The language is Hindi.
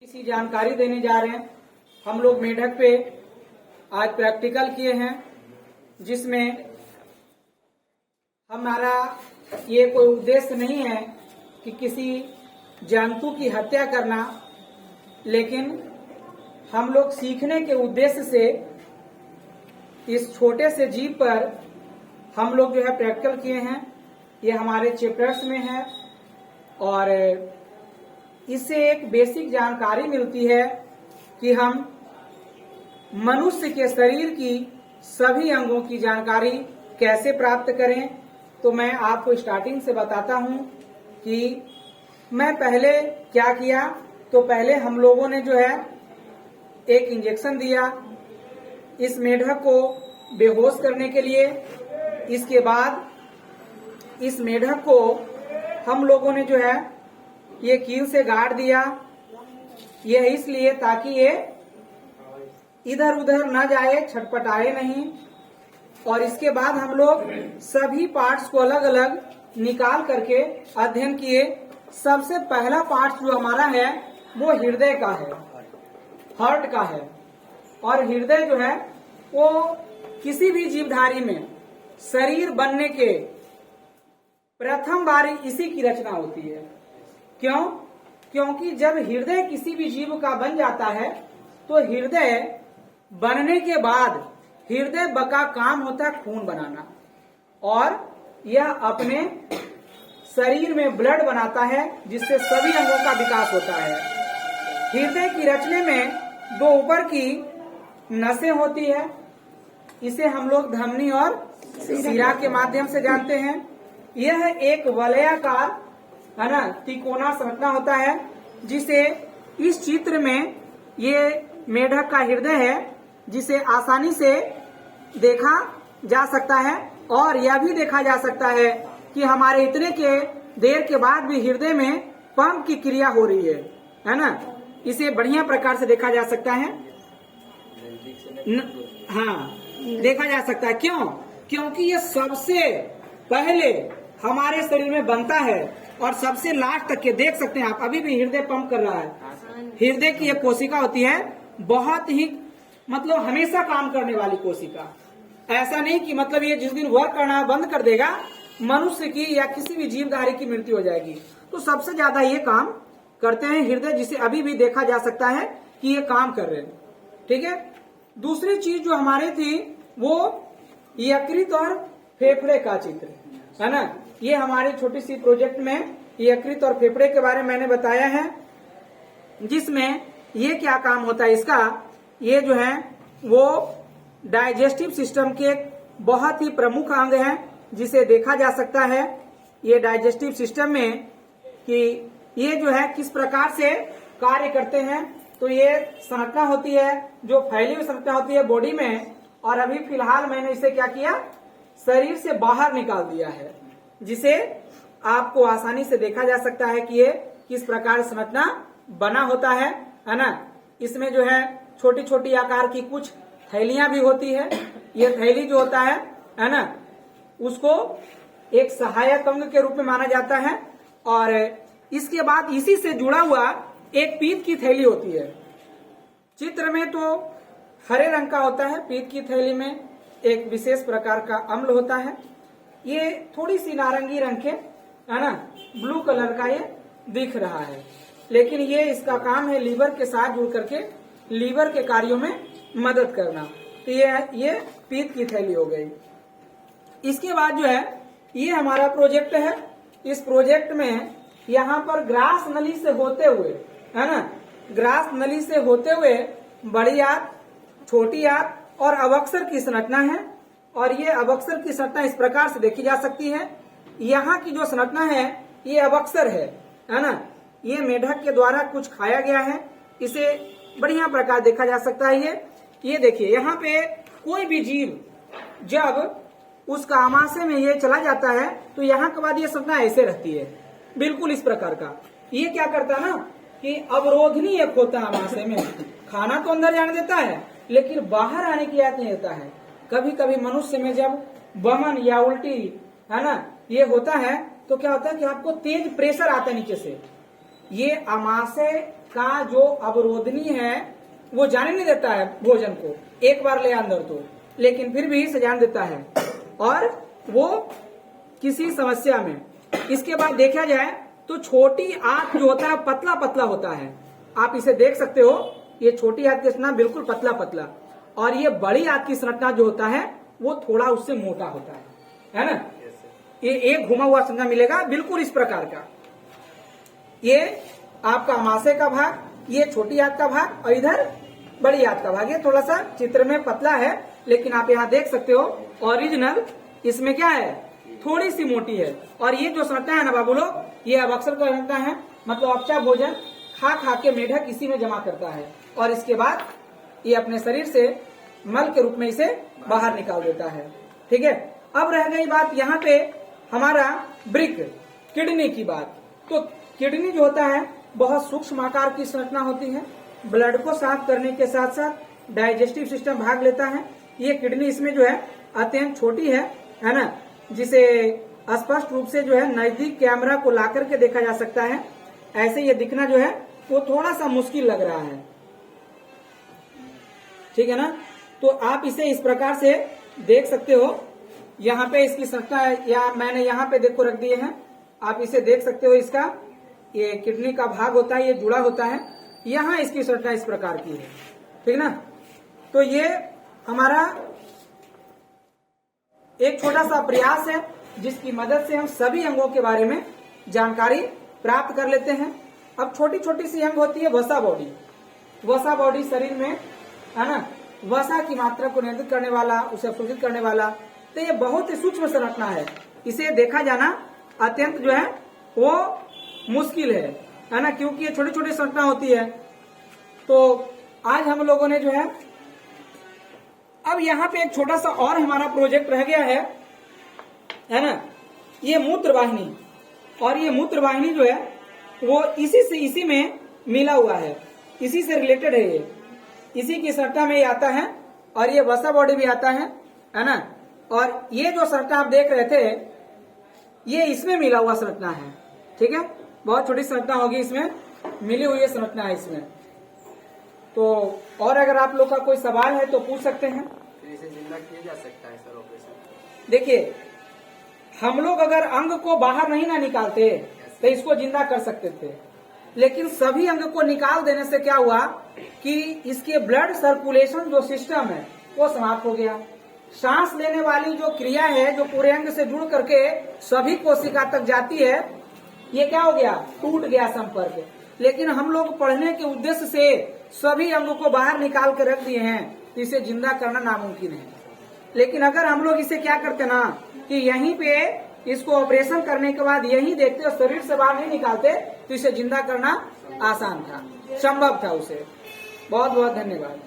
इसी जानकारी देने जा रहे हैं। हम लोग मेढक पे आज प्रैक्टिकल किए हैं, जिसमें हमारा ये कोई उद्देश्य नहीं है कि किसी जंतु की हत्या करना, लेकिन हम लोग सीखने के उद्देश्य से इस छोटे से जीव पर हम लोग जो है प्रैक्टिकल किए हैं। ये हमारे चैप्टर्स में है और इससे एक बेसिक जानकारी मिलती है कि हम मनुष्य के शरीर की सभी अंगों की जानकारी कैसे प्राप्त करें। तो मैं आपको स्टार्टिंग से बताता हूं कि मैं पहले क्या किया। तो पहले हम लोगों ने जो है एक इंजेक्शन दिया इस मेढक को बेहोश करने के लिए। इसके बाद इस मेढक को हम लोगों ने जो है ये कील से गाड़ दिया। यह इसलिए ताकि ये इधर उधर न जाए, छटपटाए नहीं। और इसके बाद हम लोग सभी पार्ट्स को अलग अलग निकाल करके अध्ययन किए। सबसे पहला पार्ट जो हमारा है वो हृदय का है, हार्ट का है। और हृदय जो है वो किसी भी जीवधारी में शरीर बनने के प्रथम बार इसी की रचना होती है। क्यों? क्योंकि जब हृदय किसी भी जीव का बन जाता है तो हृदय बनने के बाद हृदय का काम होता है खून बनाना, और यह अपने शरीर में ब्लड बनाता है, जिससे सभी अंगों का विकास होता है। हृदय की रचने में दो ऊपर की नसें होती है, इसे हम लोग धमनी और शिरा के माध्यम से जानते हैं। यह एक वलयाकार है ना, तिकोना संरचना होता है, जिसे इस चित्र में ये मेढक का हृदय है, जिसे आसानी से देखा जा सकता है। और यह भी देखा जा सकता है कि हमारे इतने के देर के बाद भी हृदय में पंप की क्रिया हो रही है ना। इसे बढ़िया प्रकार से देखा जा सकता है। हाँ, देखा जा सकता है। क्यों? क्योंकि ये सबसे पहले हमारे शरीर में बनता है और सबसे लास्ट तक के देख सकते हैं आप, अभी भी हृदय पंप कर रहा है। हृदय की एक कोशिका होती है, बहुत ही मतलब हमेशा काम करने वाली कोशिका। ऐसा नहीं कि मतलब ये जिस दिन वर्क करना बंद कर देगा, मनुष्य की या किसी भी जीवधारी की मृत्यु हो जाएगी। तो सबसे ज्यादा ये काम करते हैं हृदय, जिसे अभी भी देखा जा सकता है कि ये काम कर रहे हैं। ठीक है। दूसरी चीज जो हमारी थी वो यकृत और फेफड़े का चित्र है ना। ये हमारी छोटी सी प्रोजेक्ट में यकृत और फेफड़े के बारे में मैंने बताया है, जिसमें ये क्या काम होता है इसका। ये जो है वो डाइजेस्टिव सिस्टम के एक बहुत ही प्रमुख अंग है, जिसे देखा जा सकता है ये डाइजेस्टिव सिस्टम में कि ये जो है किस प्रकार से कार्य करते हैं। तो ये संरचना होती है जो फैली हुई संरचना होती है बॉडी में, और अभी फिलहाल मैंने इसे क्या किया, शरीर से बाहर निकाल दिया है, जिसे आपको आसानी से देखा जा सकता है कि ये किस प्रकार संरचना बना होता है ना। इसमें जो है छोटी छोटी आकार की कुछ थैलियां भी होती है। ये थैली जो होता है ना, उसको एक सहायक अंग के रूप में माना जाता है। और इसके बाद इसी से जुड़ा हुआ एक पीत की थैली होती है। चित्र में तो हरे रंग का होता है, पीत की थैली में एक विशेष प्रकार का अम्ल होता है। ये थोड़ी सी नारंगी रंग के है ना, ब्लू कलर का ये दिख रहा है, लेकिन ये इसका काम है लीवर के साथ जुड़ करके लीवर के कार्यों में मदद करना। तो ये पीत की थैली हो गई। इसके बाद जो है ये हमारा प्रोजेक्ट है। इस प्रोजेक्ट में यहाँ पर ग्रास नली से होते हुए है ना, ग्रास नली से होते हुए बड़ी आंत, छोटी आंत और अवक्सर की संरचना है। और ये अवक्सर की संरचना इस प्रकार से देखी जा सकती है। यहाँ की जो संरचना है ये अवक्सर है ना। ये मेढक के द्वारा कुछ खाया गया है, इसे बढ़िया प्रकार देखा जा सकता है। ये देखिए, यहाँ पे कोई भी जीव जब उसका आमाशय में ये चला जाता है तो यहाँ के बाद ये संरचना ऐसे रहती है, बिल्कुल इस प्रकार का। ये क्या करता है ना कि अवरोधनी एक होता है आमाशय में, खाना तो अंदर जाने देता है लेकिन बाहर आने की आदत नहीं देता है। कभी कभी मनुष्य में जब वमन या उल्टी है ना ये होता है तो क्या होता है कि आपको तेज प्रेशर आता है नीचे से, ये आमाशय का जो अवरोधनी है वो जाने नहीं देता है भोजन को, एक बार ले अंदर तो, लेकिन फिर भी इसे जान देता है और वो किसी समस्या में। इसके बाद देखा जाए तो छोटी आंत जो होता है पतला पतला होता है, आप इसे देख सकते हो, ये छोटी आंत की संरचना बिल्कुल पतला पतला, और ये बड़ी आंत की संरचना जो होता है वो थोड़ा उससे मोटा होता है ना। ये एक घुमा हुआ संरचना मिलेगा बिल्कुल इस प्रकार का। ये आपका आमाशय का भाग, ये छोटी आंत का भाग और इधर बड़ी आंत का भाग। ये थोड़ा सा चित्र में पतला है, लेकिन आप यहाँ देख सकते हो ओरिजिनल इसमें क्या है, थोड़ी सी मोटी है। और ये जो संरचना है ना बाबू लोग, ये अवक्षर का संरचना है, मतलब अपचा भोजन खा खा के मेढक इसी में जमा करता है और इसके बाद ये अपने शरीर से मल के रूप में इसे बाहर निकाल देता है। ठीक है, अब रह गई बात यहाँ पे हमारा ब्रिक किडनी की बात। तो किडनी जो होता है बहुत सूक्ष्म आकार की संरचना होती है, ब्लड को साफ करने के साथ साथ डाइजेस्टिव सिस्टम भाग लेता है। ये किडनी इसमें जो है अत्यंत छोटी है ना, जिसे स्पष्ट रूप से जो है नजदीक कैमरा को ला करके देखा जा सकता है। ऐसे ये दिखना जो है वो थोड़ा सा मुश्किल लग रहा है, ठीक है ना। तो आप इसे इस प्रकार से देख सकते हो, यहाँ पे इसकी संरचना या मैंने यहाँ पे देखो रख दिए हैं, आप इसे देख सकते हो। इसका ये किडनी का भाग होता है, ये जुड़ा होता है, यहाँ इसकी संरचना इस प्रकार की है, ठीक ना। तो ये हमारा एक छोटा सा प्रयास है जिसकी मदद से हम सभी अंगों के बारे में जानकारी प्राप्त कर लेते हैं। अब छोटी छोटी सी अंग होती है वसा बॉडी। वसा बॉडी शरीर में है ना, वसा की मात्रा को नियंत्रित करने वाला, उसे अवशोषित करने वाला। तो ये बहुत ही सूक्ष्म संरचना है, इसे देखा जाना अत्यंत जो है वो मुश्किल है ना, क्योंकि ये छोटी छोटी संरचना होती है। तो आज हम लोगों ने जो है, अब यहाँ पे एक छोटा सा और हमारा प्रोजेक्ट रह गया है ना, ये मूत्र वाहिनी। और ये मूत्र वाहिनी जो है वो इसी में मिला हुआ है, इसी से रिलेटेड है, ये इसी की संरचना में ये आता है और ये वसा बॉडी भी आता है ना। और ये जो संरचना आप देख रहे थे ये इसमें मिला हुआ संरचना है, ठीक है। बहुत छोटी संरचना होगी, इसमें मिली हुई संरचना है इसमें। तो और अगर आप लोग का कोई सवाल है तो पूछ सकते हैं। इसे जिंदा किया जा सकता है सर ऑपरेशन? देखिए, हम लोग अगर अंग को बाहर नहीं ना निकालते तो इसको जिंदा कर सकते थे, लेकिन सभी अंग को निकाल देने से क्या हुआ कि इसके ब्लड सर्कुलेशन जो सिस्टम है वो समाप्त हो गया। सांस लेने वाली जो क्रिया है जो पूरे अंग से जुड़ करके सभी कोशिका तक जाती है, ये क्या हो गया, टूट गया संपर्क। लेकिन हम लोग पढ़ने के उद्देश्य से सभी अंगों को बाहर निकाल कर रख दिए हैं, तो इसे जिंदा करना नामुमकिन है। लेकिन अगर हम लोग इसे क्या करते ना कि यहीं पे इसको ऑपरेशन करने के बाद यहीं देखते और शरीर से बाहर नहीं निकालते, तो इसे जिंदा करना आसान था, संभव था उसे। बहुत बहुत धन्यवाद।